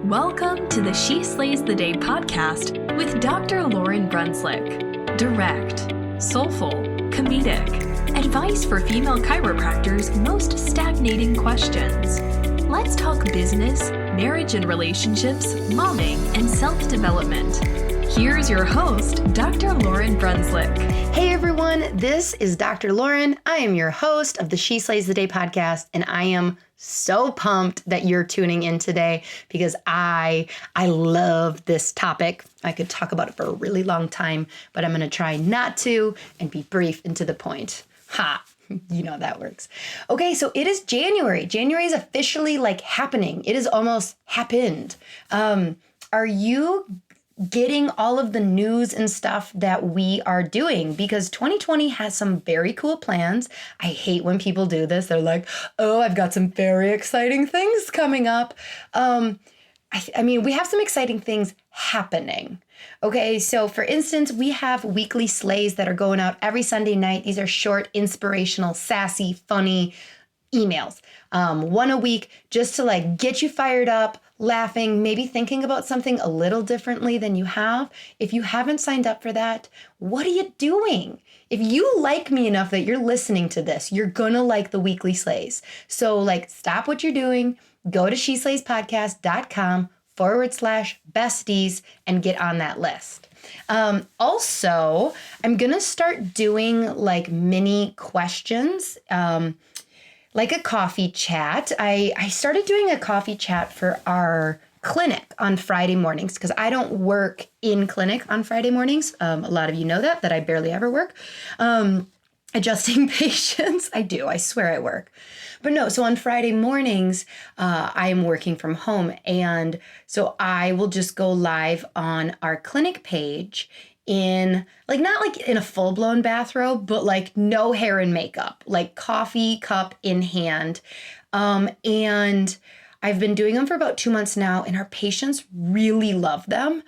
Welcome to the She Slays the Day podcast with Dr. Lauryn Brunslick. Direct, soulful, comedic, advice for female chiropractors' most stagnating questions. Let's talk business, marriage and relationships, momming, and self-development. Here's your host, Dr. Lauryn Brunslick. Hey everyone, this is Dr. Lauryn. I am your host of the She Slays the Day podcast, and I am so pumped that you're tuning in today because I love this topic. I could talk about it for a really long time, but I'm going to try not to and be brief and to the point. Ha! You know how that works. Okay, so it is January. January is officially happening. It is almost happened. Are you getting all of the news and stuff that we are doing? Because 2020 has some very cool plans. I hate when people do this. They're like, oh, I've got some very exciting things coming up. I mean, we have some exciting things happening. Okay, so for instance, we have weekly slays that are going out every Sunday night. These are short, inspirational, sassy, funny emails. One a week just to get you fired up, laughing, maybe thinking about something a little differently than you have. If you haven't signed up for that, what are you doing? If you like me enough that you're listening to this, you're gonna like the weekly slays. So stop what you're doing, go to sheslayspodcast.com/besties and get on that list. Also, I'm gonna start doing mini questions, like a coffee chat. I started doing a coffee chat for our clinic on Friday mornings because I don't work in clinic on Friday mornings. A lot of you know that I barely ever work. Adjusting patients, I do. I swear I work. But no, so on Friday mornings, I am working from home. And so I will just go live on our clinic page in not in a full-blown bathrobe, but no hair and makeup, coffee cup in hand. And I've been doing them for about 2 months now, and our patients really love them.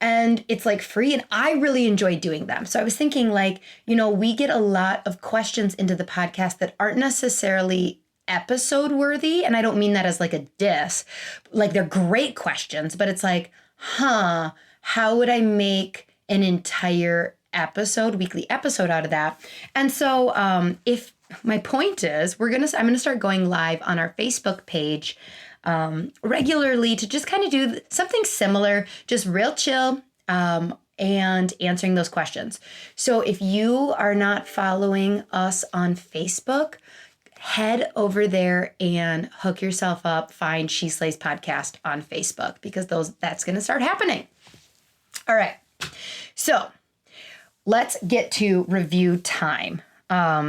And it's free, and I really enjoy doing them. So I was thinking we get a lot of questions into the podcast that aren't necessarily episode worthy. And I don't mean that as a diss, they're great questions, but it's how would I make an entire weekly episode out of that? And so if my point is, I'm going to start going live on our Facebook page regularly to just kind of do something similar, just real chill, and answering those questions. So if you are not following us on Facebook, head over there and hook yourself up, find She Slays Podcast on Facebook, because that's going to start happening. All right. So let's get to review time.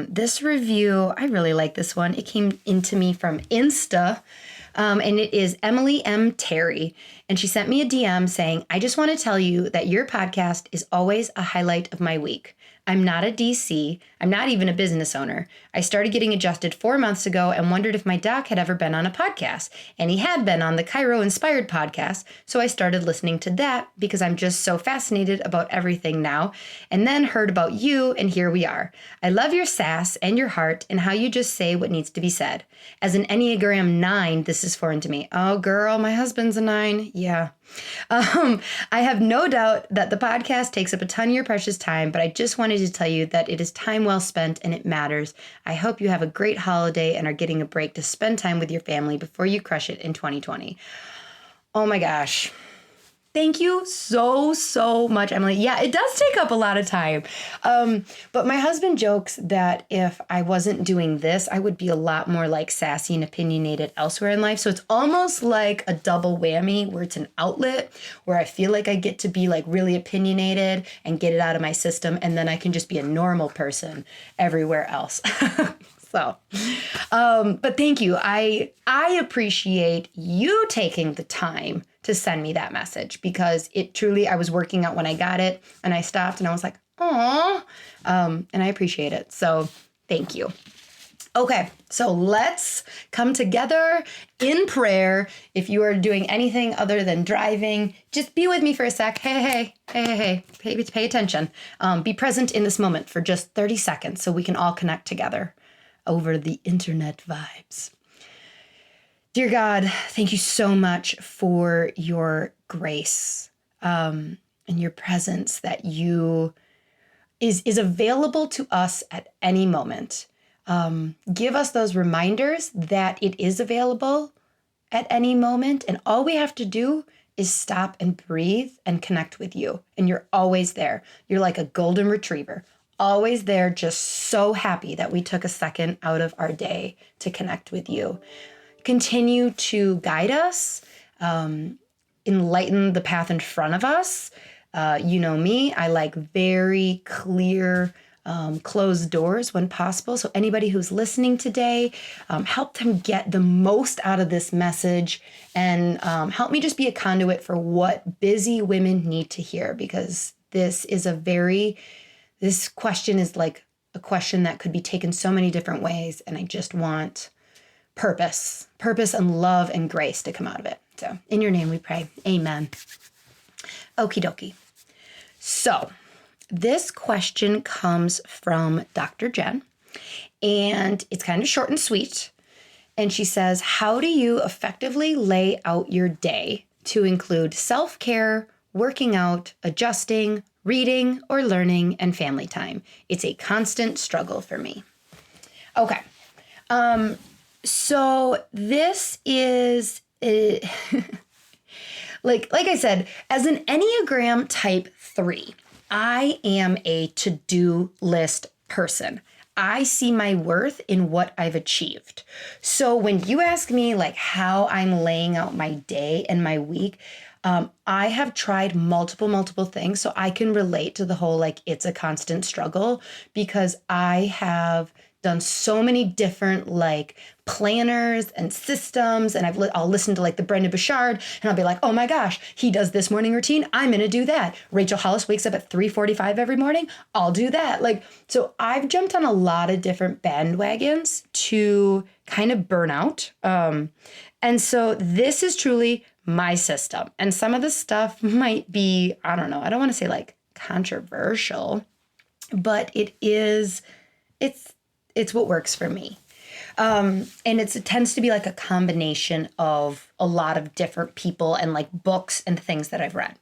This review, I really like this one. It came into me from Insta, and it is Emily M. Terry. And she sent me a DM saying, I just want to tell you that your podcast is always a highlight of my week. I'm not a DC. I'm not even a business owner. I started getting adjusted 4 months ago and wondered if my doc had ever been on a podcast. And he had been on the Chiro Inspired podcast. So I started listening to that because I'm just so fascinated about everything now. And then heard about you, and here we are. I love your sass and your heart and how you just say what needs to be said. As an Enneagram 9, this is foreign to me. Oh, girl, my husband's a 9. Yeah. I have no doubt that the podcast takes up a ton of your precious time, but I just wanted to tell you that it is time well spent and it matters. I hope you have a great holiday and are getting a break to spend time with your family before you crush it in 2020. Oh my gosh. Thank you so much, Emily. Yeah, it does take up a lot of time. But my husband jokes that if I wasn't doing this, I would be a lot more sassy and opinionated elsewhere in life. So it's almost like a double whammy where it's an outlet where I feel like I get to be really opinionated and get it out of my system. And then I can just be a normal person everywhere else. So, but thank you. I appreciate you taking the time to send me that message, because it truly, I was working out when I got it and I stopped and I was like, aw, and I appreciate it. So thank you. Okay, so let's come together in prayer. If you are doing anything other than driving, just be with me for a sec. Hey, pay attention. Be present in this moment for just 30 seconds so we can all connect together over the internet vibes. Dear God, thank you so much for your grace and your presence that you is available to us at any moment. Give us those reminders that it is available at any moment. And all we have to do is stop and breathe and connect with you. And you're always there. You're like a golden retriever, always there, just so happy that we took a second out of our day to connect with you. Continue to guide us, enlighten the path in front of us. You know me, I like very clear, closed doors when possible. So anybody who's listening today, help them get the most out of this message and help me just be a conduit for what busy women need to hear, because this question is like a question that could be taken so many different ways. And I just want purpose and love and grace to come out of it. So in your name we pray. Amen. Okie dokie. So this question comes from Dr. Jen, and it's kind of short and sweet. And she says, how do you effectively lay out your day to include self-care, working out, adjusting, reading or learning, and family time? It's a constant struggle for me. Okay. So this is like I said, as an Enneagram type 3, I am a to-do list person. I see my worth in what I've achieved. So when you ask me like how I'm laying out my day and my week, I have tried multiple things, so I can relate to the whole like it's a constant struggle, because I have done so many different like planners and systems, and I'll listen to like the Brendon Burchard, and I'll be like, oh my gosh, he does this morning routine, I'm gonna do that. Rachel Hollis wakes up at 3:45 every morning, I'll do that. Like, so I've jumped on a lot of different bandwagons to kind of burn out. And so this is truly my system. And some of the stuff might be, I don't know, I don't want to say like controversial, but it's what works for me. And it tends to be like a combination of a lot of different people and like books and things that I've read.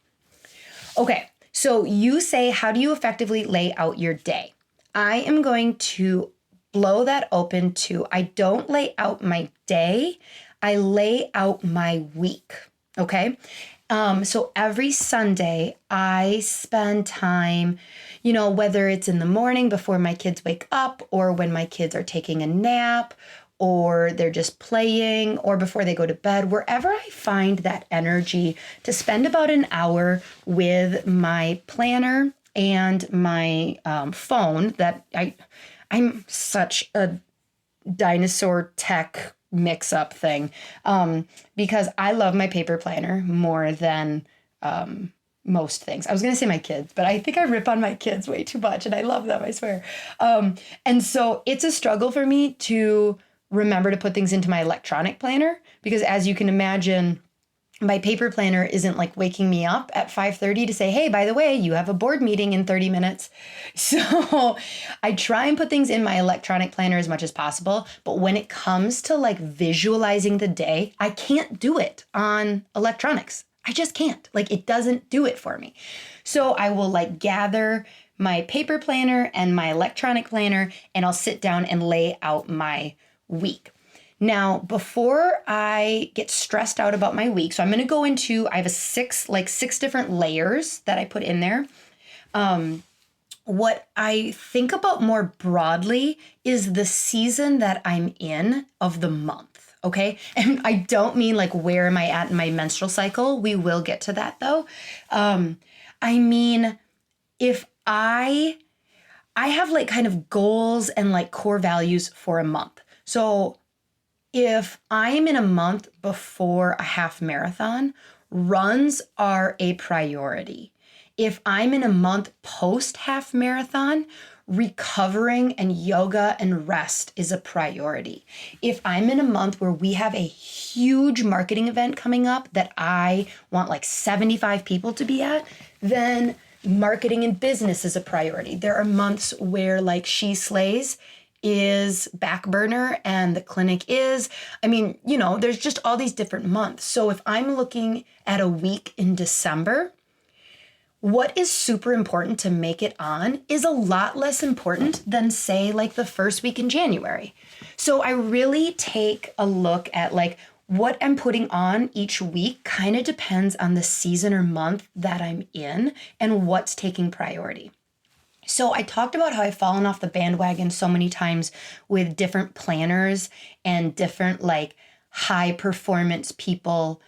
Okay, so you say, how do you effectively lay out your day? I am going to blow that open to, I don't lay out my day, I lay out my week, okay? So every Sunday, I spend time, whether it's in the morning before my kids wake up, or when my kids are taking a nap, or they're just playing, or before they go to bed, wherever I find that energy to spend about an hour with my planner and my phone. That I'm such a dinosaur tech mix-up thing, because I love my paper planner more than most things. I was going to say my kids, but I think I rip on my kids way too much, and I love them, I swear. And so it's a struggle for me to remember to put things into my electronic planner, because as you can imagine, my paper planner isn't like waking me up at 5:30 to say, hey, by the way, you have a board meeting in 30 minutes. So I try and put things in my electronic planner as much as possible. But when it comes to like visualizing the day, I can't do it on electronics. I just can't. Like, it doesn't do it for me. So I will like gather my paper planner and my electronic planner, and I'll sit down and lay out my week. Now, before I get stressed out about my week, so I'm going to go into, I have six different layers that I put in there. What I think about more broadly is the season that I'm in of the month, okay? And I don't mean like where am I at in my menstrual cycle? We will get to that though. I mean, if I have like kind of goals and like core values for a month. So if I'm in a month before a half marathon, runs are a priority. If I'm in a month post half marathon, recovering and yoga and rest is a priority. If I'm in a month where we have a huge marketing event coming up that I want like 75 people to be at, then marketing and business is a priority. There are months where like She Slays is back burner and the clinic is. I mean, there's just all these different months. So if I'm looking at a week in December, what is super important to make it on is a lot less important than, say, like the first week in January. So I really take a look at like what I'm putting on each week kind of depends on the season or month that I'm in and what's taking priority. So I talked about how I've fallen off the bandwagon so many times with different planners and different like high performance people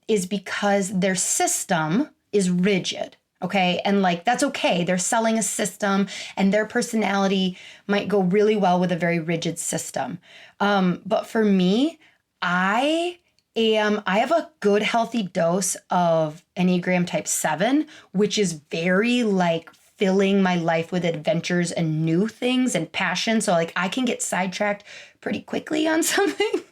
is because their system is rigid. Okay. And like, that's okay. They're selling a system and their personality might go really well with a very rigid system. But for me, I have a good healthy dose of Enneagram type 7, which is very like filling my life with adventures and new things and passion. So like I can get sidetracked pretty quickly on something.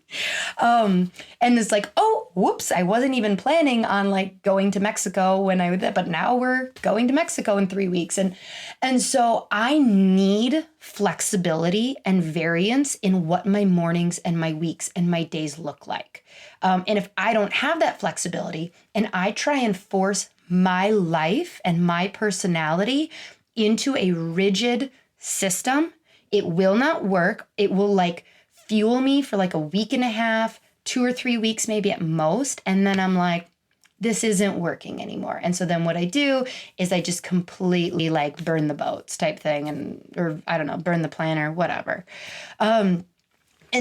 And it's like, oh, whoops, I wasn't even planning on like going to Mexico but now we're going to Mexico in 3 weeks. And so I need flexibility and variance in what my mornings and my weeks and my days look like. And if I don't have that flexibility and I try and force my life and my personality into a rigid system, it will not work. It will like fuel me for like a week and a half, 2 or 3 weeks, maybe at most. And then I'm like, this isn't working anymore. And so then what I do is I just completely like burn the boats type thing or I don't know, burn the planner, whatever. And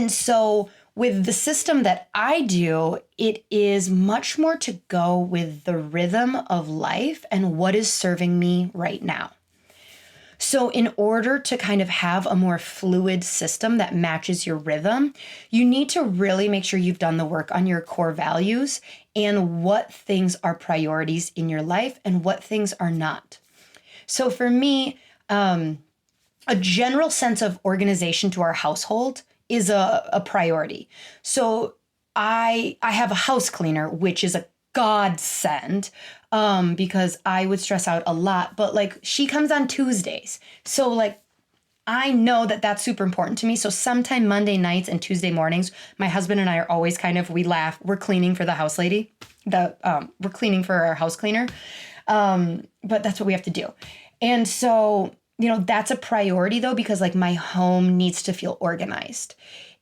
so with the system that I do, it is much more to go with the rhythm of life and what is serving me right now. So in order to kind of have a more fluid system that matches your rhythm, you need to really make sure you've done the work on your core values and what things are priorities in your life and what things are not. So for me, a general sense of organization to our household is a priority. So I have a house cleaner, which is a godsend because I would stress out a lot, but like she comes on Tuesdays. So like I know that that's super important to me. So sometime Monday nights and Tuesday mornings, my husband and I are always we laugh. We're cleaning for the house lady. We're cleaning for our house cleaner. But that's what we have to do. And so that's a priority though, because like my home needs to feel organized.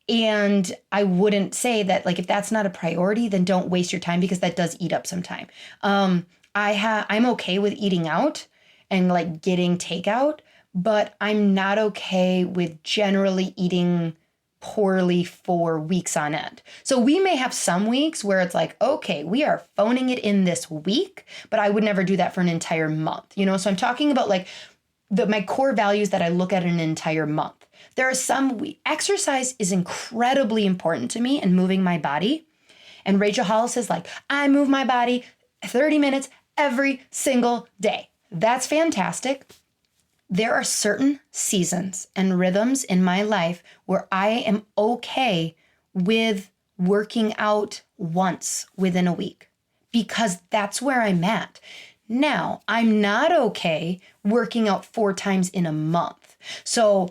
And I wouldn't say that like, if that's not a priority, then don't waste your time because that does eat up some time. I'm okay with eating out and like getting takeout, but I'm not okay with generally eating poorly for weeks on end. So we may have some weeks where it's like, okay, we are phoning it in this week, but I would never do that for an entire month. So I'm talking about like my core values that I look at in an entire month. There are exercise is incredibly important to me and moving my body. And Rachel Hollis is like, I move my body 30 minutes every single day. That's fantastic. There are certain seasons and rhythms in my life where I am okay with working out once within a week because that's where I'm at. Now, I'm not okay working out 4 times in a month. So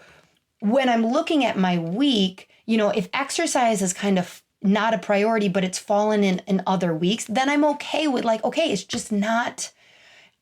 when I'm looking at my week, if exercise is kind of not a priority, but it's fallen in other weeks, then I'm okay with like, okay, it's just not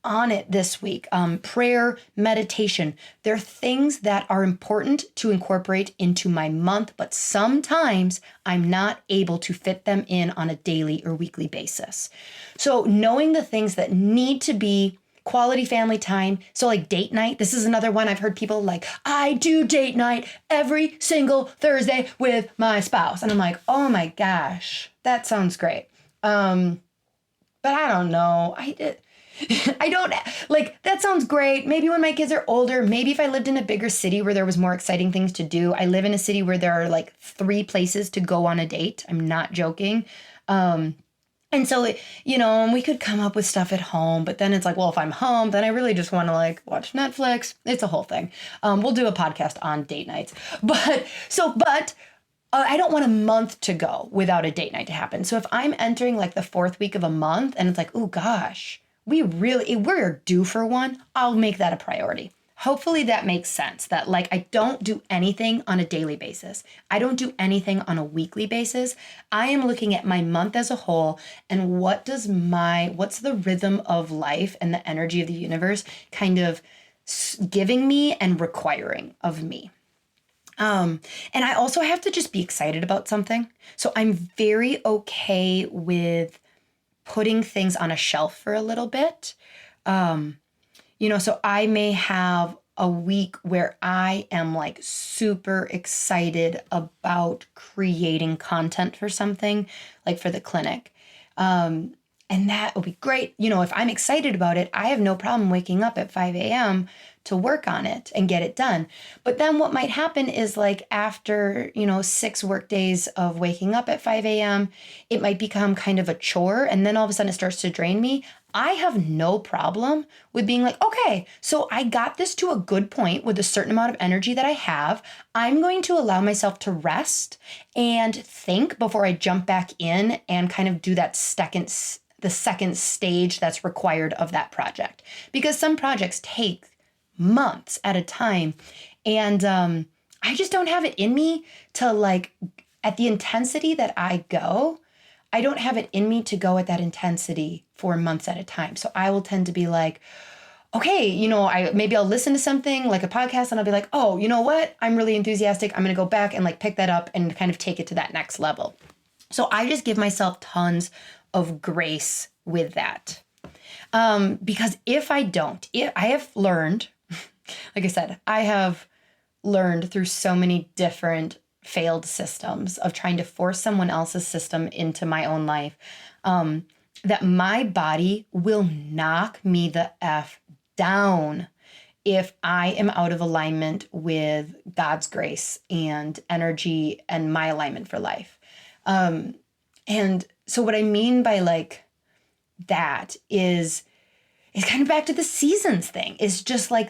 on it this week. Prayer, meditation, they're things that are important to incorporate into my month, but sometimes I'm not able to fit them in on a daily or weekly basis. So knowing the things that need to be quality family time. So like date night, this is another one I've heard people like, I do date night every single Thursday with my spouse. And I'm like, oh my gosh, that sounds great. But I don't know. I don't like, that sounds great. Maybe when my kids are older, maybe if I lived in a bigger city where there was more exciting things to do. I live in a city where there are like 3 places to go on a date. I'm not joking. And so, we could come up with stuff at home, but then it's like, well, if I'm home, then I really just want to like watch Netflix. It's a whole thing. We'll do a podcast on date nights, but I don't want a month to go without a date night to happen. So if I'm entering like the 4th week of a month and it's like, oh gosh, we're due for one, I'll make that a priority. hopefully that makes sense, that like I don't do anything on a daily basis. I don't do anything on a weekly basis. I am looking at my month as a whole and what's the rhythm of life and the energy of the universe kind of giving me and requiring of me. And I also have to just be excited about something. So I'm very okay with putting things on a shelf for a little bit. So I may have a week where I am like super excited about creating content for something, like for the clinic. And that will be great. If I'm excited about it, I have no problem waking up at 5 a.m. to work on it and get it done. But then what might happen is like after, 6 work days of waking up at 5 a.m., it might become kind of a chore. And then all of a sudden it starts to drain me. I have no problem with being like, okay, so I got this to a good point with a certain amount of energy that I have. I'm going to allow myself to rest and think before I jump back in and kind of do the second stage that's required of that project. Because some projects take months at a time. And I just don't have it in me to like, at the intensity that I go, I don't have it in me to go at that intensity for months at a time. So I will tend to be like, okay, maybe I'll listen to something like a podcast and I'll be like, oh, you know what? I'm really enthusiastic. I'm going to go back and like pick that up and kind of take it to that next level. So I just give myself tons of grace with that. Because if I have learned, like I said, I have learned through so many different failed systems of trying to force someone else's system into my own life, that my body will knock me the F down if I am out of alignment with God's grace and energy and my alignment for life. And so what I mean by like that is kind of back to the seasons thing. It's just like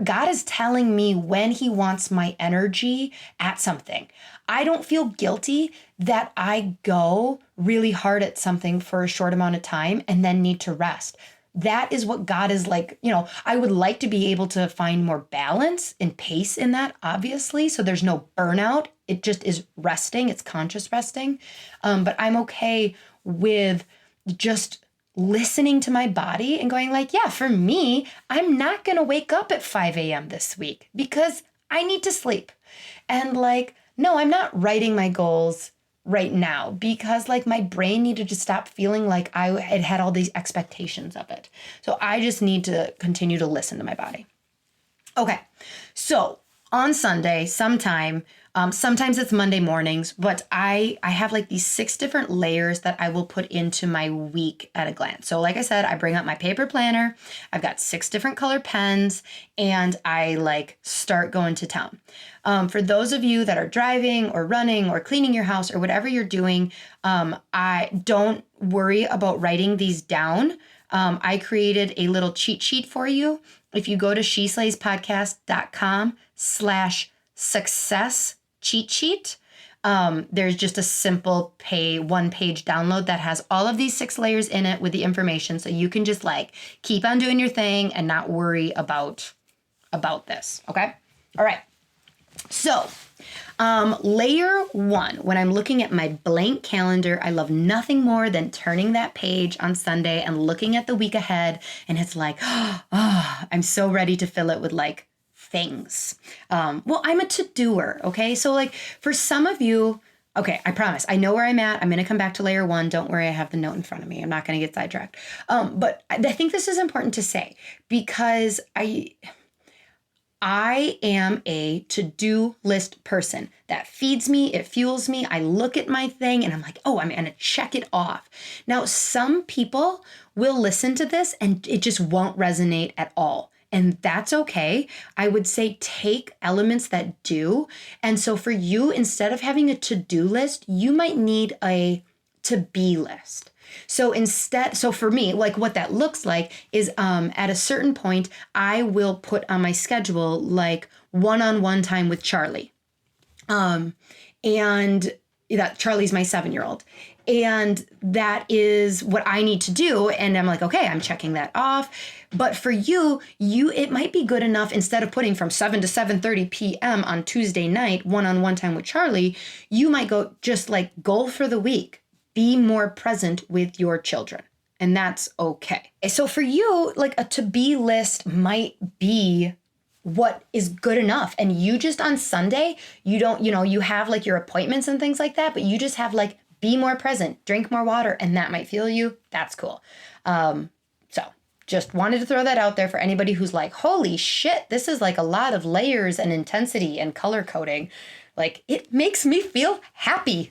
God is telling me when he wants my energy at something. I don't feel guilty that I go really hard at something for a short amount of time and then need to rest. That is what God is like. I would like to be able to find more balance and pace in that, obviously. So there's no burnout. It just is resting. It's conscious resting. But I'm okay with just listening to my body and going like, yeah, for me, I'm not going to wake up at 5 a.m. this week because I need to sleep. And like, no, I'm not writing my goals right now because like my brain needed to stop feeling like I had all these expectations of it. So I just need to continue to listen to my body. Okay. So on Sunday, sometimes it's Monday mornings, but I have like these 6 different layers that I will put into my week at a glance. So like I said, I bring out my paper planner. I've got 6 different color pens and I like start going to town. For those of you that are driving or running or cleaning your house or whatever you're doing, I don't worry about writing these down. I created a little cheat sheet for you. If you go to sheslayspodcast.com/success cheat sheet, there's just a simple 1-page download that has all of these 6 layers in it with the information. So you can just like keep on doing your thing and not worry about this. Okay. All right. So, layer 1, when I'm looking at my blank calendar, I love nothing more than turning that page on Sunday and looking at the week ahead. And it's like, I'm so ready to fill it with like things. Well, I'm a to-doer. Okay. So like for some of you, okay, I promise I know where I'm at. I'm going to come back to layer 1. Don't worry. I have the note in front of me. I'm not going to get sidetracked. But I think this is important to say because I am a to-do list person. That feeds me, it fuels me. I look at my thing and I'm like, oh, I'm going to check it off. Now, some people will listen to this and it just won't resonate at all. And that's okay. I would say take elements that do. And so for you, instead of having a to-do list, you might need a to-be list. So for me, like what that looks like is at a certain point, I will put on my schedule like one-on-one time with Charlie. And that Charlie's my 7-year-old. And that is what I need to do. And I'm like, okay, I'm checking that off. But for you, it might be good enough, instead of putting from 7 to 7:30 p.m. on Tuesday night, one-on-one time with Charlie, you might go just like goal for the week. Be more present with your children. And that's okay. So for you, like a to-be list might be what is good enough. And you just on Sunday, you don't, you have like your appointments and things like that, but you just have like, be more present, drink more water, and that might feel you. That's cool. So just wanted to throw that out there for anybody who's like, holy shit, this is like a lot of layers and intensity and color coding. Like, it makes me feel happy.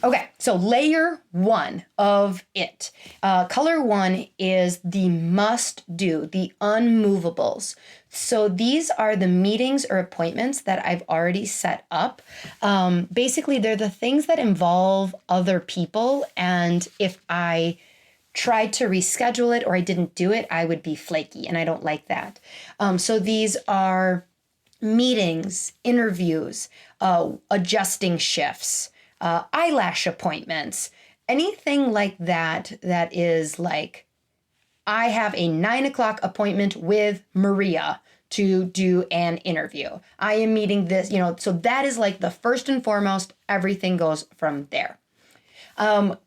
Okay, so layer 1 of it. Color 1 is the must do, the unmovables. So these are the meetings or appointments that I've already set up. Basically, they're the things that involve other people. And if I tried to reschedule it or I didn't do it, I would be flaky, and I don't like that. So these are meetings, interviews, adjusting shifts, eyelash appointments, anything like that is like, I have a 9:00 appointment with Maria to do an interview. I am meeting this, so that is like the first and foremost, everything goes from there.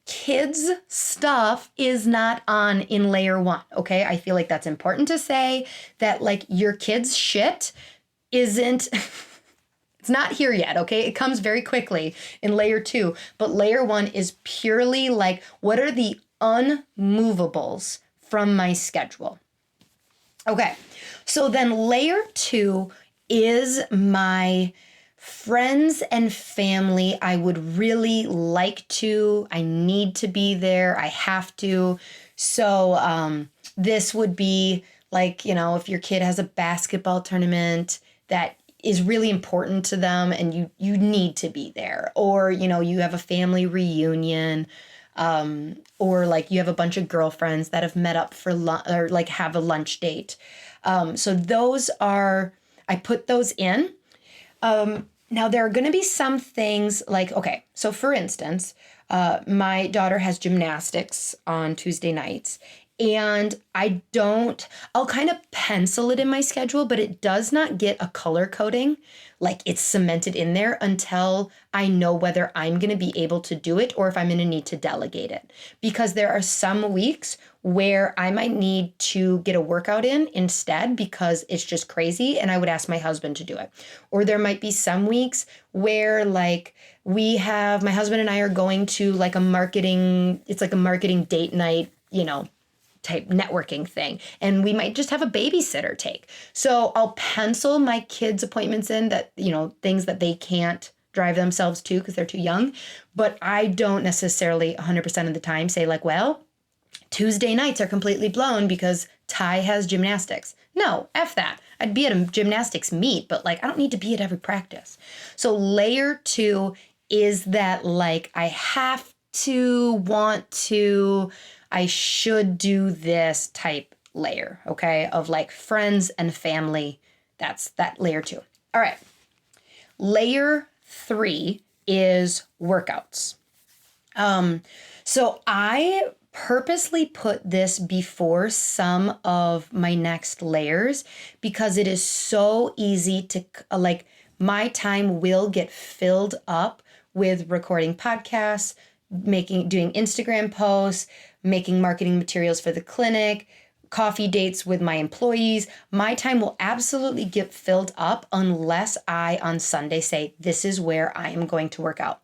Kids stuff is not on in layer 1. Okay. I feel like that's important to say, that like your kids shit isn't, it's not here yet. Okay. It comes very quickly in layer 2, but layer 1 is purely like, what are the unmovables from my schedule? Okay, so then layer 2 is my friends and family. I would really like to, I need to be there, I have to. So this would be like, if your kid has a basketball tournament that is really important to them and you need to be there, or, you have a family reunion, or like you have a bunch of girlfriends that have met up for lunch or like have a lunch date. So those are, I put those in. Now there are going to be some things like, okay, so for instance, my daughter has gymnastics on Tuesday nights, and I'll kind of pencil it in my schedule, but it does not get a color coding, like it's cemented in there until I know whether I'm going to be able to do it or if I'm going to need to delegate it. Because there are some weeks where I might need to get a workout in instead because it's just crazy, and I would ask my husband to do it. Or there might be some weeks where like my husband and I are going to like it's like a marketing date night, type networking thing, and we might just have a babysitter take. So I'll pencil my kids' appointments in that, things that they can't drive themselves to because they're too young. But I don't necessarily 100% of the time say like, well, Tuesday nights are completely blown because Ty has gymnastics. No, F that. I'd be at a gymnastics meet, but like I don't need to be at every practice. So layer 2 is that like I have to, want to, I should do this type layer, okay, of like friends and family. That's that layer 2. All right. Layer 3 is workouts. So I purposely put this before some of my next layers because it is so easy to like, my time will get filled up with recording podcasts, doing Instagram posts, making marketing materials for the clinic, coffee dates with my employees. My time will absolutely get filled up unless I on Sunday say, this is where I am going to work out.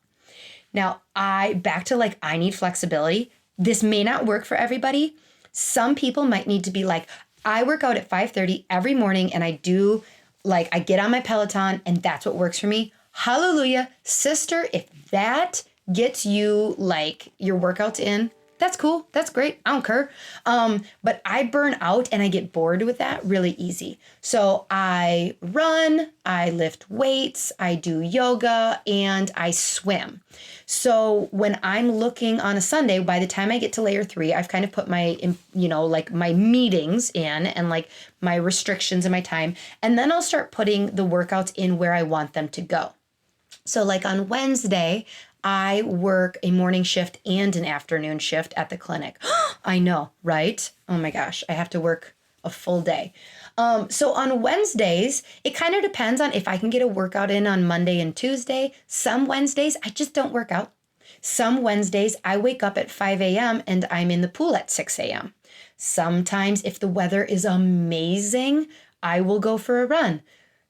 Now, back to like, I need flexibility. This may not work for everybody. Some people might need to be like, I work out at 5:30 every morning and I get on my Peloton and that's what works for me. Hallelujah. Sister, if that gets you like your workouts in, that's cool. That's great. I don't care. But I burn out and I get bored with that really easy. So I run, I lift weights, I do yoga, and I swim. So when I'm looking on a Sunday, by the time I get to layer 3, I've kind of put my, like my meetings in and like my restrictions in my time. And then I'll start putting the workouts in where I want them to go. So like on Wednesday, I work a morning shift and an afternoon shift at the clinic. I know, right? Oh my gosh, I have to work a full day. So on Wednesdays, it kind of depends on if I can get a workout in on Monday and Tuesday. Some Wednesdays, I just don't work out. Some Wednesdays, I wake up at 5 a.m. and I'm in the pool at 6 a.m. Sometimes, if the weather is amazing, I will go for a run.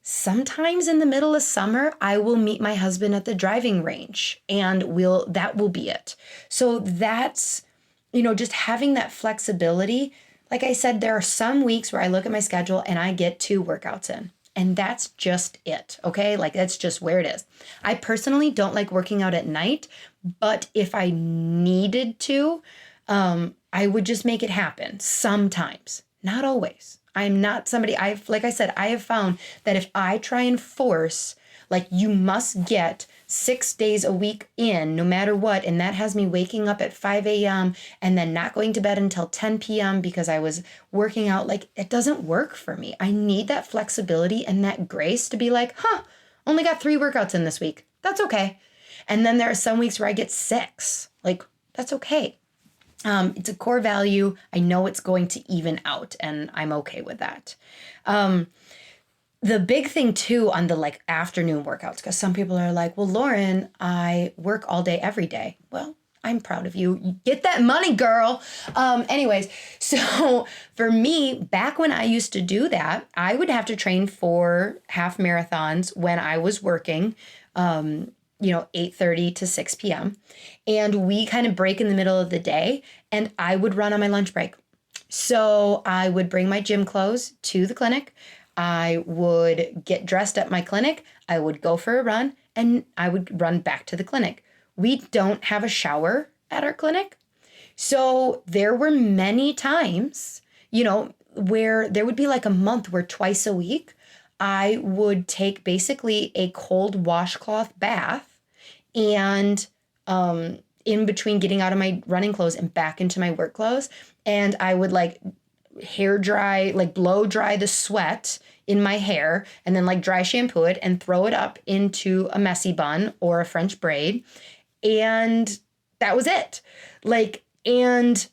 Sometimes in the middle of summer, I will meet my husband at the driving range and that will be it. So that's, just having that flexibility. Like I said, there are some weeks where I look at my schedule and I get 2 workouts in. And that's just it, okay? Like that's just where it is. I personally don't like working out at night, but if I needed to, I would just make it happen sometimes, not always. I'm not somebody, like I said, I have found that if I try and force, like you must get 6 days a week in no matter what, and that has me waking up at 5 a.m. and then not going to bed until 10 p.m. because I was working out, like it doesn't work for me. I need that flexibility and that grace to be like, only got 3 workouts in this week. That's okay. And then there are some weeks where I get 6. Like, that's okay. It's a core value. I know it's going to even out, and I'm okay with that. The big thing too on the afternoon workouts, because some people are like, well, Lauryn, I work all day, every day. Well, I'm proud of you. You get that money, girl. Anyways, so for me, back when I used to do that, I would have to train for half marathons when I was working, 8:30 to 6 p.m. And we kind of break in the middle of the day, and I would run on my lunch break. So I would bring my gym clothes to the clinic. I would get dressed at my clinic. I would go for a run, and I would run back to the clinic. We don't have a shower at our clinic. So there were many times, where there would be like a month where twice a week, I would take basically a cold washcloth bath and in between getting out of my running clothes and back into my work clothes. And I would hair dry, blow dry the sweat in my hair and then dry shampoo it and throw it up into a messy bun or a French braid. And that was it. And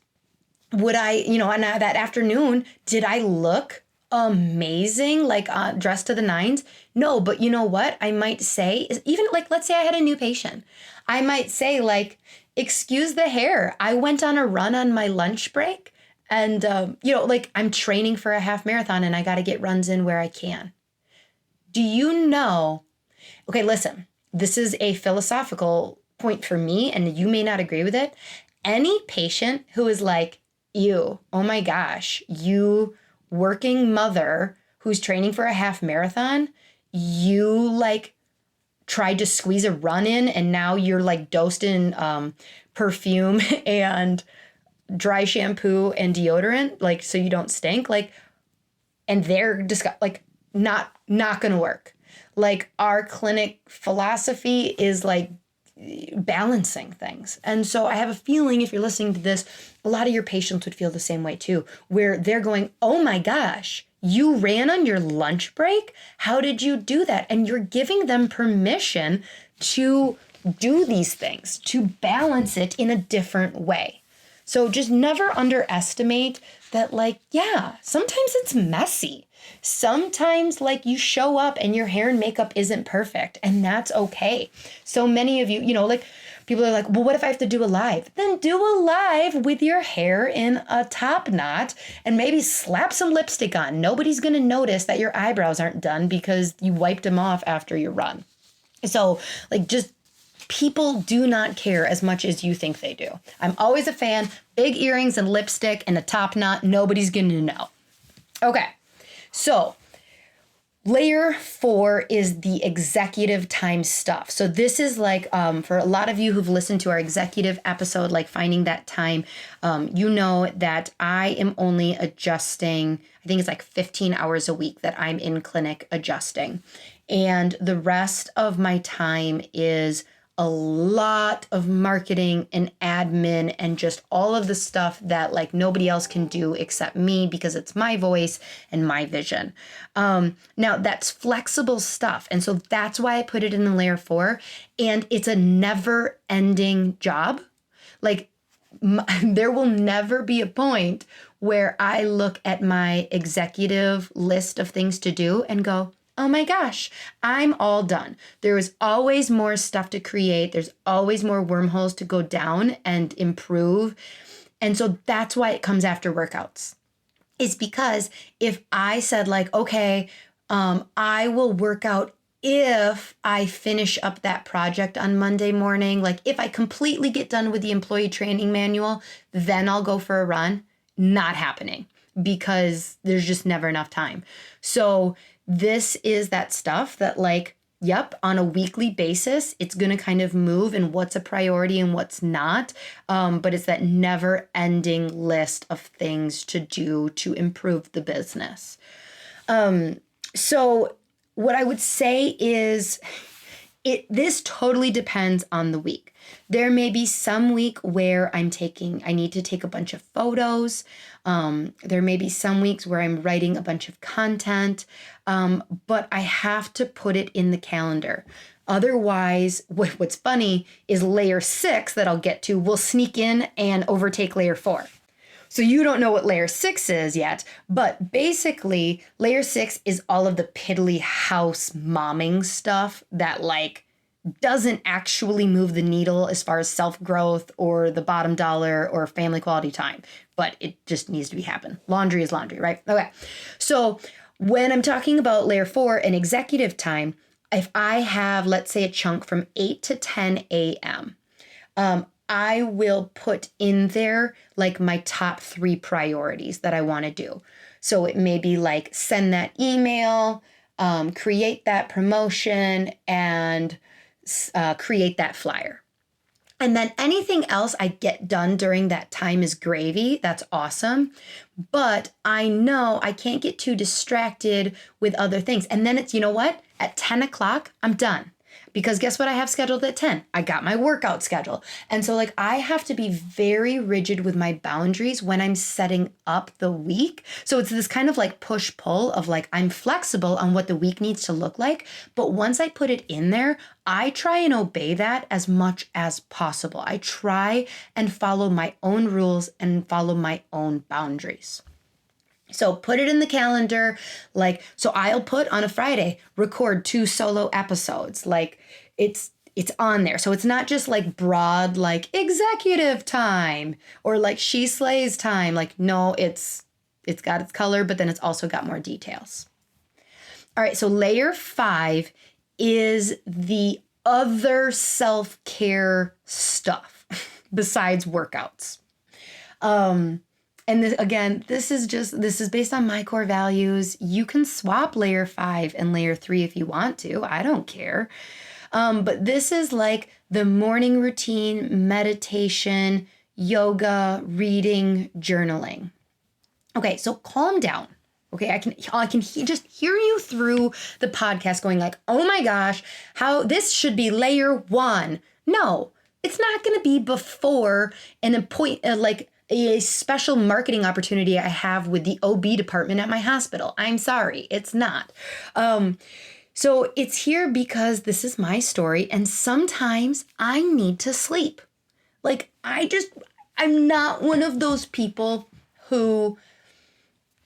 would I, on that afternoon, did I look amazing, dressed to the nines? No, but you know what I might say is, even let's say I had a new patient, I might say excuse the hair. I went on a run on my lunch break and, I'm training for a half marathon and I got to get runs in where I can. Do you know? Okay, listen, this is a philosophical point for me and you may not agree with it. Any patient who is ew, oh my gosh, you working mother who's training for a half marathon, you tried to squeeze a run in and now you're dosed in perfume and dry shampoo and deodorant, so you don't stink, and they're just not gonna work. Our clinic philosophy is balancing things. And so I have a feeling if you're listening to this, a lot of your patients would feel the same way too, where they're going, oh my gosh, you ran on your lunch break? How did you do that? And you're giving them permission to do these things, to balance it in a different way. So just never underestimate that, sometimes it's messy. Sometimes you show up and your hair and makeup isn't perfect, and that's okay. So many of you, people are like, well, what if I have to do a live? Then do a live with your hair in a top knot and maybe slap some lipstick on. Nobody's going to notice that your eyebrows aren't done because you wiped them off after your run. So just people do not care as much as you think they do. I'm always a fan. Big earrings and lipstick and a top knot. Nobody's going to know. Okay. So layer 4 is the executive time stuff. So this is for a lot of you who've listened to our executive episode, finding that time, you know that I am only adjusting, I think it's 15 hours a week that I'm in clinic adjusting. And the rest of my time is a lot of marketing and admin and just all of the stuff that like nobody else can do except me because it's my voice and my vision. Now that's flexible stuff. And so that's why I put it in the layer 4. And it's a never ending job. Like there will never be a point where I look at my executive list of things to do and go, oh my gosh, I'm all done. There is always more stuff to create. There's always more wormholes to go down and improve. And so that's why it comes after workouts. Is because if I said like, okay, I will work out if I finish up that project on Monday morning, like if I completely get done with the employee training manual, then I'll go for a run. Not happening because there's just never enough time. So this is that stuff that like, yep, on a weekly basis, it's going to kind of move and what's a priority and what's not. But it's that never ending list of things to do to improve the business. So what I would say is this totally depends on the week. There may be some week where I need to take a bunch of photos. There may be some weeks where I'm writing a bunch of content, but I have to put it in the calendar. Otherwise, what's funny is layer 6 that I'll get to will sneak in and overtake layer 4. So you don't know what layer 6 is yet, but basically layer 6 is all of the piddly house momming stuff that like doesn't actually move the needle as far as self-growth or the bottom dollar or family quality time, but it just needs to be happen. Laundry is laundry, right? Okay. So when I'm talking about layer 4 and executive time, if I have, let's say, a chunk from 8 to 10 a.m., I will put in there like my top 3 priorities that I want to do. So it may be like send that email, create that promotion, and create that flyer. And then anything else I get done during that time is gravy. That's awesome. But I know I can't get too distracted with other things. And then it's, you know what? At 10 o'clock, I'm done. Because guess what I have scheduled at 10? I got my workout schedule. And so like I have to be very rigid with my boundaries when I'm setting up the week. So it's this kind of like push-pull of like I'm flexible on what the week needs to look like. But once I put it in there, I try and obey that as much as possible. I try and follow my own rules and follow my own boundaries. So put it in the calendar, like, so I'll put on a Friday, record 2 solo episodes, like it's on there. So it's not just like broad, like executive time or like she slays time. Like, no, it's got its color, but then it's also got more details. All right. So layer 5 is the other self-care stuff besides workouts. And this, again, this is based on my core values. You can swap layer 5 and layer 3 if you want to. I don't care. But this is like the morning routine, meditation, yoga, reading, journaling. Okay, so calm down. Okay, I can just hear you through the podcast going like, oh my gosh, how this should be layer 1. No, it's not going to be before a special marketing opportunity I have with the OB department at my hospital. I'm sorry, it's not. So it's here because this is my story, and sometimes I need to sleep. Like I'm not one of those people who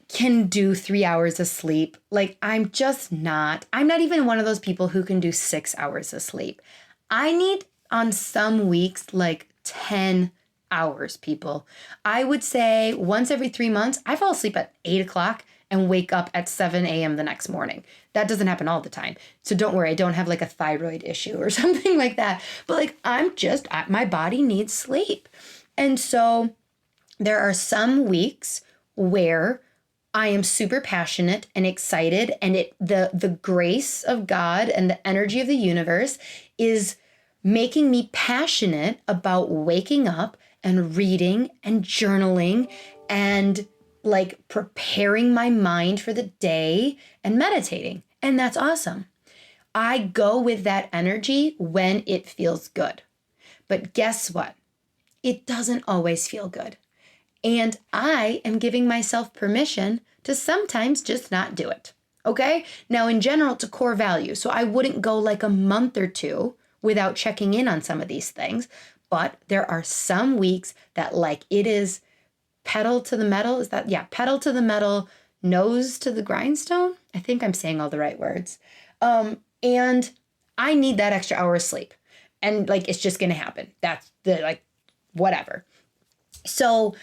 can do 3 hours of sleep. Like I'm not even one of those people who can do 6 hours of sleep. I need on some weeks like 10 hours, people. I would say once every 3 months, I fall asleep at 8 o'clock and wake up at 7 a.m. the next morning. That doesn't happen all the time. So don't worry, I don't have like a thyroid issue or something like that. But like my body needs sleep. And so there are some weeks where I am super passionate and excited, and the grace of God and the energy of the universe is making me passionate about waking up and reading and journaling and like preparing my mind for the day and meditating. And that's awesome. I go with that energy when it feels good. But guess what? It doesn't always feel good. And I am giving myself permission to sometimes just not do it. Okay? Now, in general, it's a core value. So I wouldn't go like a month or two without checking in on some of these things. But there are some weeks that like it is pedal to the metal. Is that, yeah, pedal to the metal, nose to the grindstone? I think I'm saying all the right words. And I need that extra hour of sleep. And like, it's just going to happen. That's the like, whatever. So,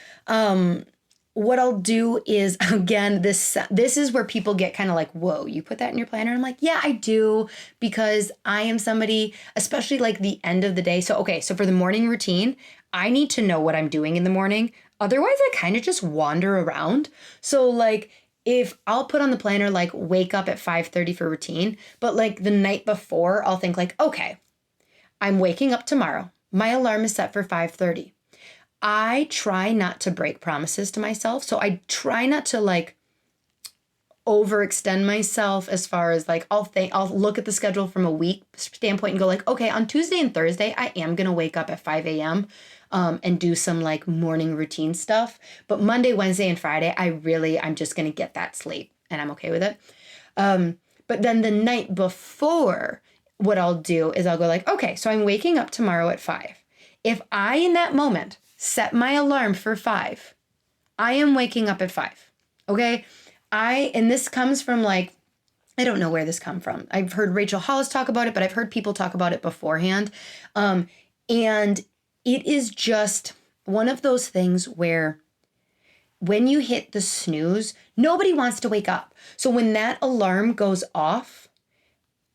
what I'll do is, again, this is where people get kind of like, whoa, you put that in your planner? I'm like, yeah, I do, because I am somebody, especially like the end of the day. So, okay, so for the morning routine, I need to know what I'm doing in the morning. Otherwise, I kind of just wander around. So like, if I'll put on the planner, like wake up at 5:30 for routine, but like the night before, I'll think like, okay, I'm waking up tomorrow. My alarm is set for 5:30. I try not to break promises to myself. So I try not to like overextend myself as far as like, I'll look at the schedule from a week standpoint and go like, okay, on Tuesday and Thursday, I am going to wake up at 5 a.m. And do some like morning routine stuff. But Monday, Wednesday, and Friday, I'm just going to get that sleep and I'm okay with it. But then the night before, what I'll do is I'll go like, okay, so I'm waking up tomorrow at 5. If I, in that moment, set my alarm for 5, I am waking up at 5. Okay. And this comes from like, I don't know where this come from. I've heard Rachel Hollis talk about it, but I've heard people talk about it beforehand. And it is just one of those things where when you hit the snooze, nobody wants to wake up. So when that alarm goes off,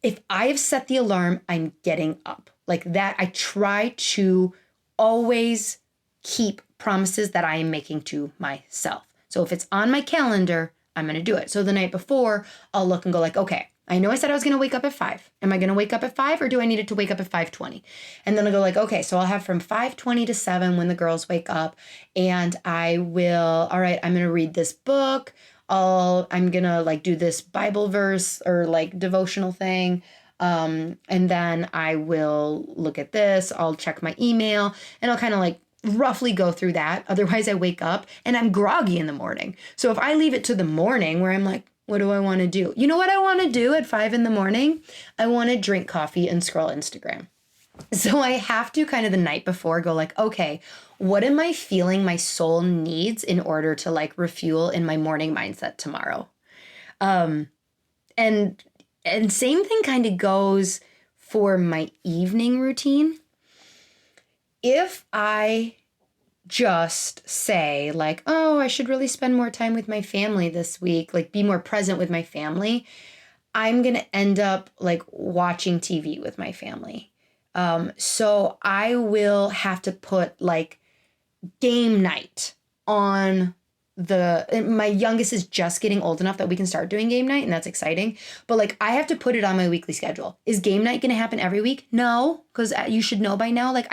if I've set the alarm, I'm getting up. Like that, I try to always keep promises that I am making to myself. So if it's on my calendar, I'm going to do it. So the night before, I'll look and go like, okay, I know I said I was going to wake up at 5. Am I going to wake up at 5 or do I need it to wake up at 5:20? And then I'll go like, okay, so I'll have from 5:20 to 7 when the girls wake up, and all right, I'm going to read this book. I'm going to like do this Bible verse or like devotional thing. And then I will look at this, I'll check my email, and I'll kind of like roughly go through that. Otherwise I wake up and I'm groggy in the morning. So if I leave it to the morning where I'm like, what do I want to do? You know what I want to do at 5 in the morning? I want to drink coffee and scroll Instagram. So I have to kind of the night before go like, okay, what am I feeling my soul needs in order to like refuel in my morning mindset tomorrow? And same thing kind of goes for my evening routine. If I just say like, oh, I should really spend more time with my family this week, like be more present with my family, I'm going to end up like watching TV with my family. So I will have to put like game night on my youngest is just getting old enough that we can start doing game night, and that's exciting. But like I have to put it on my weekly schedule. Is game night going to happen every week? No, because you should know by now, like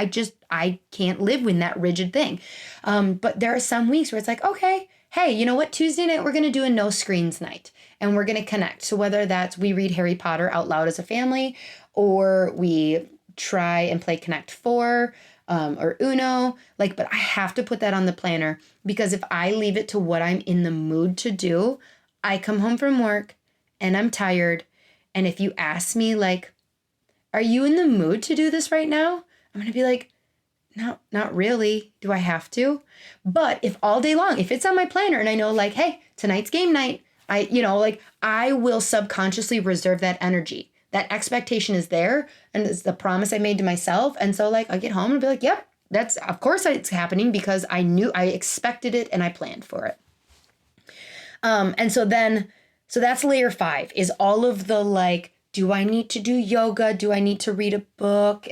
I can't live with that rigid thing. But there are some weeks where it's like, okay, hey, you know what? Tuesday night, we're going to do a no screens night and we're going to connect. So whether that's we read Harry Potter out loud as a family, or we try and play Connect 4, or Uno, but I have to put that on the planner, because if I leave it to what I'm in the mood to do, I come home from work and I'm tired. And if you ask me like, are you in the mood to do this right now? I'm going to be like, no, not really. Do I have to? But if all day long, if it's on my planner and I know like, hey, tonight's game night, I will subconsciously reserve that energy. That expectation is there, and it's the promise I made to myself. And so like I get home and be like, yep, that's of course it's happening, because I expected it and I planned for it. And so that's layer 5 is all of the like, do I need to do yoga? Do I need to read a book?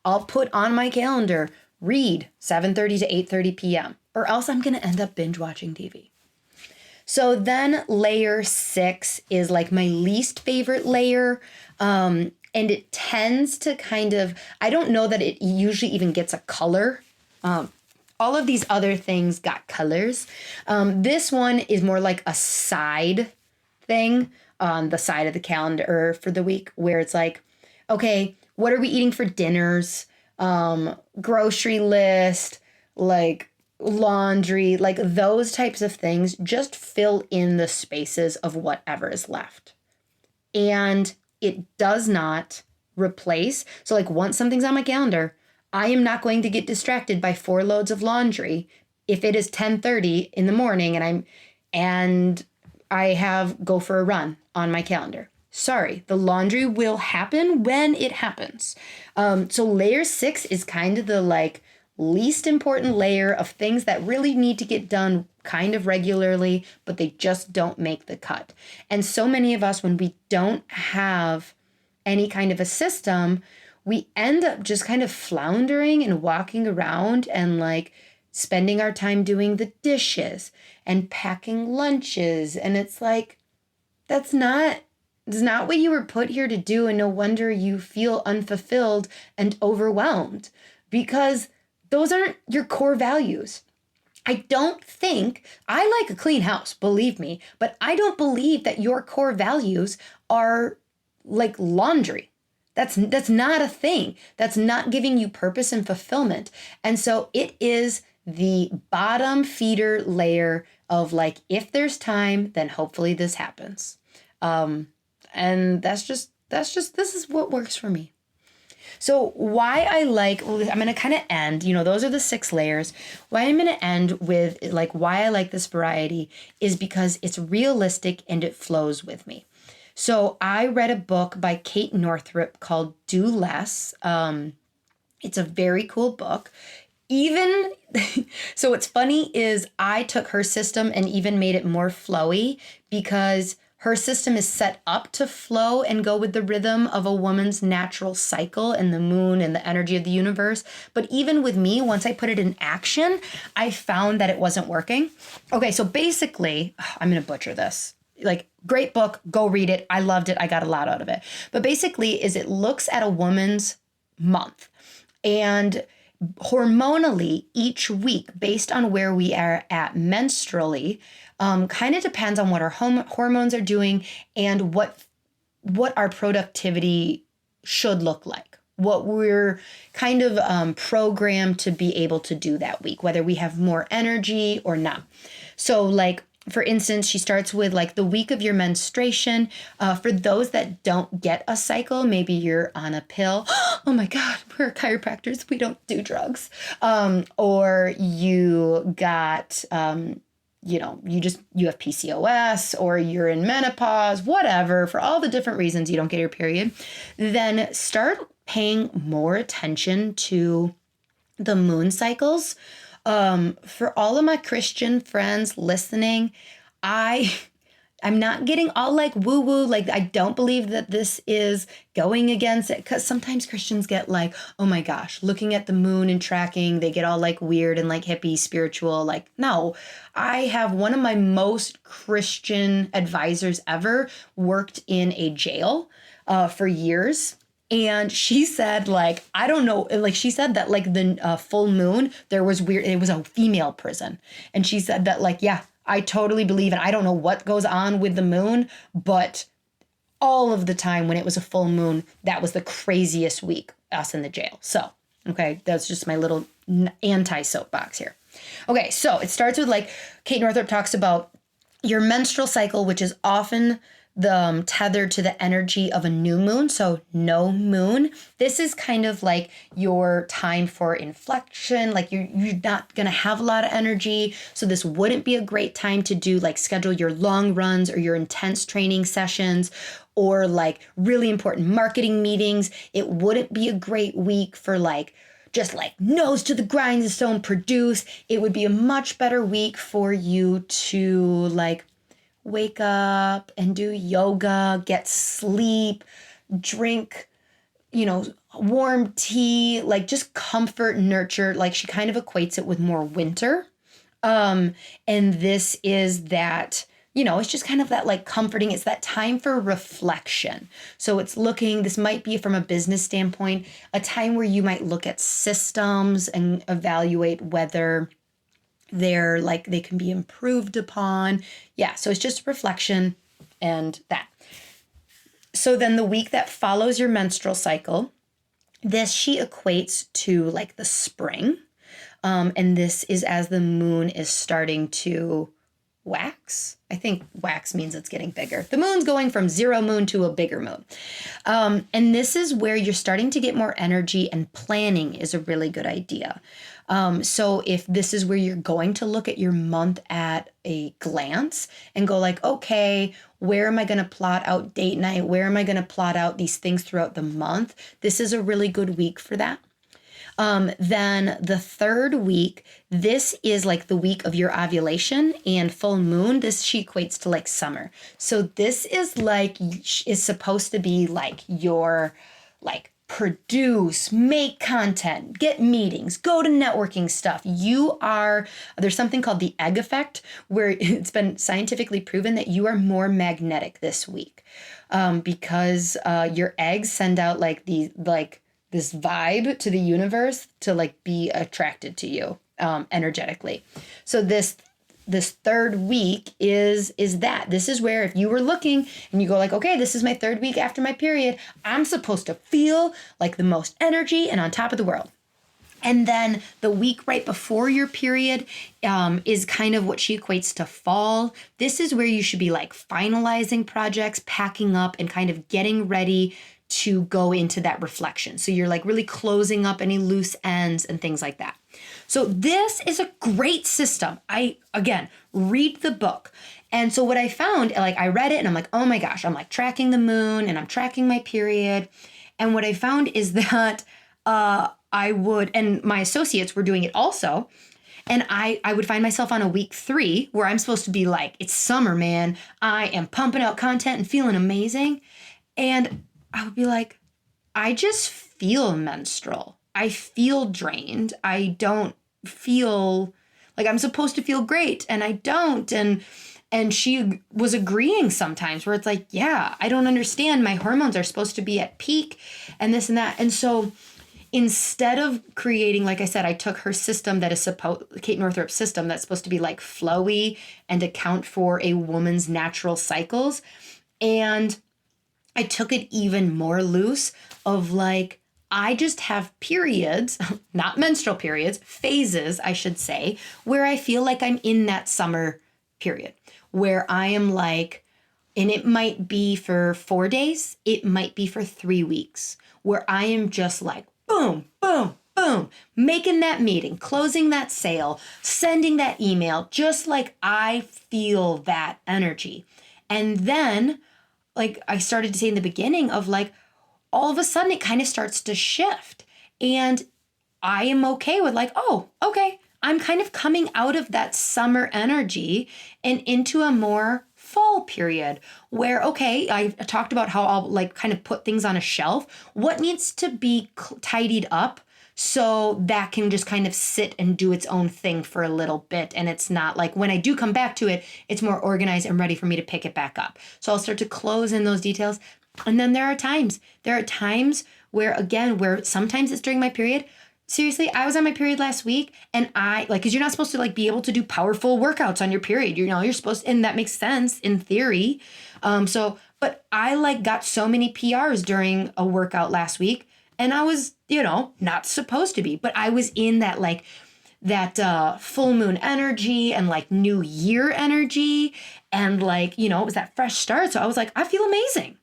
I'll put on my calendar, read 7:30 to 8:30 p.m. or else I'm going to end up binge watching TV. So then layer 6 is like my least favorite layer. And it tends to kind of, I don't know that it usually even gets a color. All of these other things got colors. This one is more like a side thing. on the side of the calendar for the week where it's like, okay, what are we eating for dinners? Grocery list, like laundry, like those types of things. Just fill in the spaces of whatever is left. And it does not replace. So like once something's on my calendar, I am not going to get distracted by 4 loads of laundry if it is 10:30 in the morning and I have go for a run on my calendar. Sorry, the laundry will happen when it happens. So layer 6 is kind of the like least important layer of things that really need to get done kind of regularly, but they just don't make the cut. And so many of us, when we don't have any kind of a system, we end up just kind of floundering and walking around and like spending our time doing the dishes and packing lunches. And it's like, it's not what you were put here to do. And no wonder you feel unfulfilled and overwhelmed, because those aren't your core values. I like a clean house, believe me, but I don't believe that your core values are like laundry. That's not a thing. That's not giving you purpose and fulfillment. And so it is the bottom feeder layer of like, if there's time, then hopefully this happens. And this is what works for me. So why I'm going to kind of end, those are the 6 layers. Why I'm going to end with like why I like this variety is because it's realistic and it flows with me. So I read a book by Kate Northrup called Do Less. It's a very cool book. So what's funny is I took her system and even made it more flowy, because her system is set up to flow and go with the rhythm of a woman's natural cycle and the moon and the energy of the universe. But even with me, once I put it in action, I found that it wasn't working. Okay, so basically, I'm going to butcher this. Like, great book, go read it. I loved it. I got a lot out of it. But basically it looks at a woman's month, and hormonally each week, based on where we are at menstrually, kind of depends on what our hormones are doing and what our productivity should look like, what we're kind of programmed to be able to do that week, whether we have more energy or not. So like, for instance, she starts with like the week of your menstruation. For those that don't get a cycle, maybe you're on a pill. Oh my God, we're chiropractors. We don't do drugs. Or you got, you have PCOS, or you're in menopause, whatever, for all the different reasons you don't get your period. Then start paying more attention to the moon cycles. For all of my Christian friends listening, I'm not getting all like woo woo. Like, I don't believe that this is going against it, because sometimes Christians get like, oh my gosh, looking at the moon and tracking, they get all like weird and like hippie spiritual. Like, no, I have one of my most Christian advisors ever worked in a jail for years. And she said, like, I don't know, like she said that like the full moon, there was weird, it was a female prison. And she said that like, yeah, I totally believe, and I don't know what goes on with the moon, but all of the time when it was a full moon, that was the craziest week, us in the jail. So, okay, that's just my little anti-soapbox here. Okay, so it starts with like, Kate Northrup talks about your menstrual cycle, which is often tethered to the energy of a new moon. So no moon. This is kind of like your time for inflection. Like you're not going to have a lot of energy. So this wouldn't be a great time to do like schedule your long runs or your intense training sessions or like really important marketing meetings. It wouldn't be a great week for like just like nose to the grindstone produce. It would be a much better week for you to like wake up and do yoga, get sleep, drink, warm tea, like just comfort, nurture. Like she kind of equates it with more winter. And this is that, it's just kind of that like comforting. It's that time for reflection. So this might be from a business standpoint, a time where you might look at systems and evaluate whether they can be improved upon. Yeah, so it's just reflection. and that. So then the week that follows your menstrual cycle, this she equates to like the spring. And this is as the moon is starting to wax. I think wax means it's getting bigger. The moon's going from zero moon to a bigger moon. And this is where you're starting to get more energy, and planning is a really good idea. So if this is where you're going to look at your month at a glance and go like, okay, where am I going to plot out date night? Where am I going to plot out these things throughout the month? This is a really good week for that. Then the third week, this is like the week of your ovulation and full moon. This she equates to like summer. So this is supposed to be like your like produce, make content, get meetings, go to networking stuff. There's something called the egg effect, where it's been scientifically proven that you are more magnetic this week, because your eggs send out this vibe to the universe to like be attracted to you energetically. So this third week is that. This is where if you were looking and you go like, okay, this is my third week after my period, I'm supposed to feel like the most energy and on top of the world. And then the week right before your period is kind of what she equates to fall. This is where you should be like finalizing projects, packing up, and kind of getting ready to go into that reflection. So you're like really closing up any loose ends and things like that. So this is a great system. Again, read the book. And so what I found, like I read it and I'm like, oh my gosh, I'm like tracking the moon and I'm tracking my period. And what I found is that and my associates were doing it also. And I would find myself on a week 3 where I'm supposed to be like, it's summer, man. I am pumping out content and feeling amazing. And I would be like, I just feel menstrual. I feel drained. I don't feel like I'm supposed to feel great, and I don't. And she was agreeing sometimes where it's like, yeah, I don't understand. My hormones are supposed to be at peak and this and that. And so instead of creating, like I said, I took her system that is Kate Northrup's system that's supposed to be like flowy and account for a woman's natural cycles. And I took it even more loose of like, I just have periods, not menstrual periods, phases, I should say, where I feel like I'm in that summer period, where I am like, and it might be for 4 days, it might be for 3 weeks, where I am just like, boom, boom, boom, making that meeting, closing that sale, sending that email, just like I feel that energy. And then like I started to say in the beginning of like, all of a sudden it kind of starts to shift. And I am okay with like, oh, okay, I'm kind of coming out of that summer energy and into a more fall period where, okay, I talked about how I'll like kind of put things on a shelf. What needs to be tidied up so that can just kind of sit and do its own thing for a little bit. And it's not like when I do come back to it, it's more organized and ready for me to pick it back up. So I'll start to close in those details. And then there are times where, again, where sometimes it's during my period. Seriously, I was on my period last week and because you're not supposed to like be able to do powerful workouts on your period. You're supposed to, and that makes sense in theory. But I like got so many PRs during a workout last week. And I was, not supposed to be, but I was in that like that full moon energy and like new year energy. And like, it was that fresh start. So I was like, I feel amazing.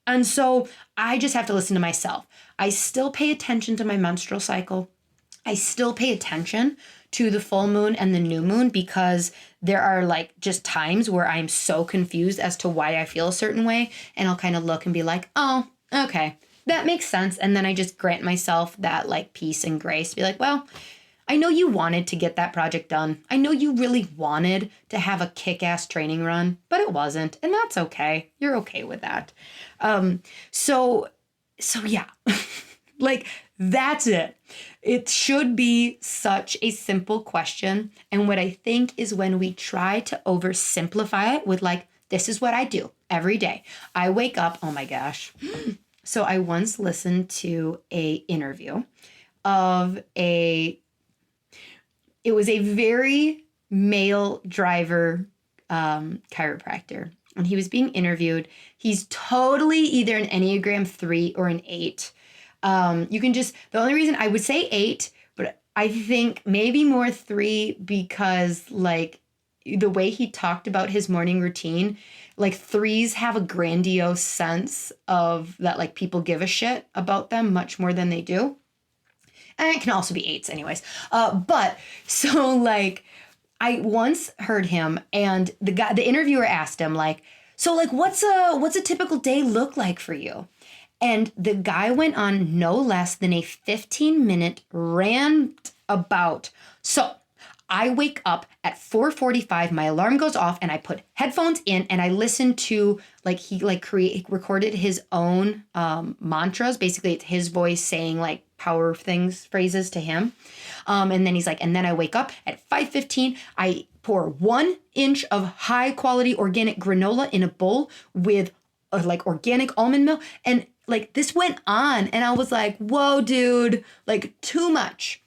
And so I just have to listen to myself. I still pay attention to my menstrual cycle. I still pay attention to the full moon and the new moon because there are like just times where I'm so confused as to why I feel a certain way. And I'll kind of look and be like, oh, okay. That makes sense. And then I just grant myself that like peace and grace to be like, well, I know you wanted to get that project done. I know you really wanted to have a kick-ass training run, but it wasn't. And that's okay. You're okay with that. So yeah, like that's it. It should be such a simple question. And what I think is when we try to oversimplify it with like, this is what I do every day. I wake up, oh my gosh. So I once listened to a interview of it was a very male driver chiropractor. and he was being interviewed. He's totally either an Enneagram 3 or an 8. You can just, the only reason I would say 8, but I think maybe more 3 because like the way he talked about his morning routine, like 3s have a grandiose sense of that, like people give a shit about them much more than they do. And it can also be 8s anyways. But so like I once heard him and the interviewer asked him like, so like what's a typical day look like for you? And the guy went on no less than a 15-minute rant about, so I wake up at 4:45, my alarm goes off and I put headphones in and I listen to like he recorded his own mantras. Basically it's his voice saying like power things, phrases to him. And then he's like, and then I wake up at 5:15, I pour 1 inch of high quality organic granola in a bowl with like organic almond milk. And like this went on and I was like, whoa, dude, like too much.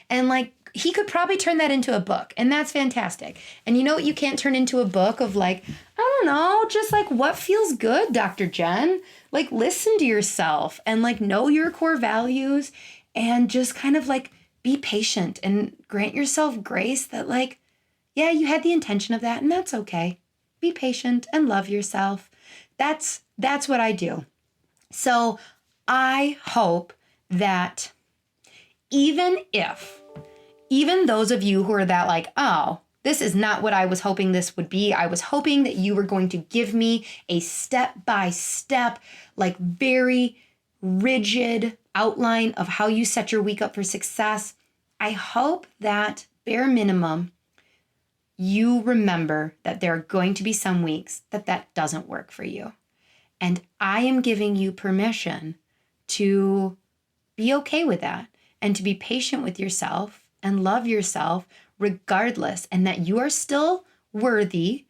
And like, he could probably turn that into a book, and that's fantastic. And you know what you can't turn into a book of like, I don't know, just like what feels good, Dr. Jen? Like listen to yourself and like know your core values and just kind of like be patient and grant yourself grace that like, yeah, you had the intention of that and that's okay. Be patient and love yourself. That's what I do. So I hope that even those of you who are that like, oh, this is not what I was hoping this would be. I was hoping that you were going to give me a step-by-step, like very rigid outline of how you set your week up for success. I hope that bare minimum, you remember that there are going to be some weeks that doesn't work for you. And I am giving you permission to be okay with that and to be patient with yourself and love yourself regardless, and that you are still worthy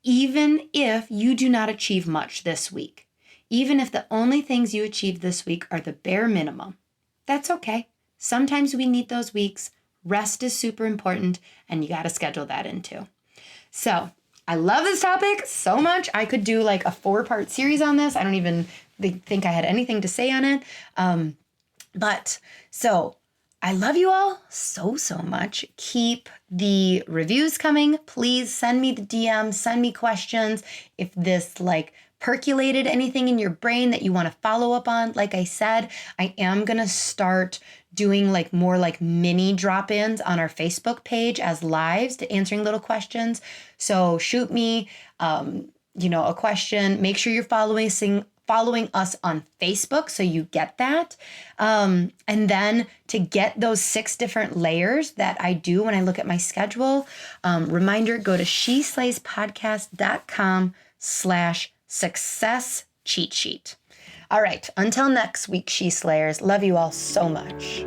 even if you do not achieve much this week. Even if the only things you achieve this week are the bare minimum. That's okay. Sometimes we need those weeks. Rest is super important, and you got to schedule that in too. So I love this topic so much. I could do like a 4-part series on this. I don't even think I had anything to say on it. But so I love you all so much. Keep the reviews coming. Please send me the DMs, send me questions. If this like percolated anything in your brain that you want to follow up on, like I said, I am going to start doing like more like mini drop-ins on our Facebook page as lives to answering little questions. So shoot me, a question. Make sure you're following us on Facebook so you get that. And then to get those 6 different layers that I do when I look at my schedule, reminder, go to sheslayspodcast.com/success cheat sheet. All right, until next week, She Slayers, love you all so much.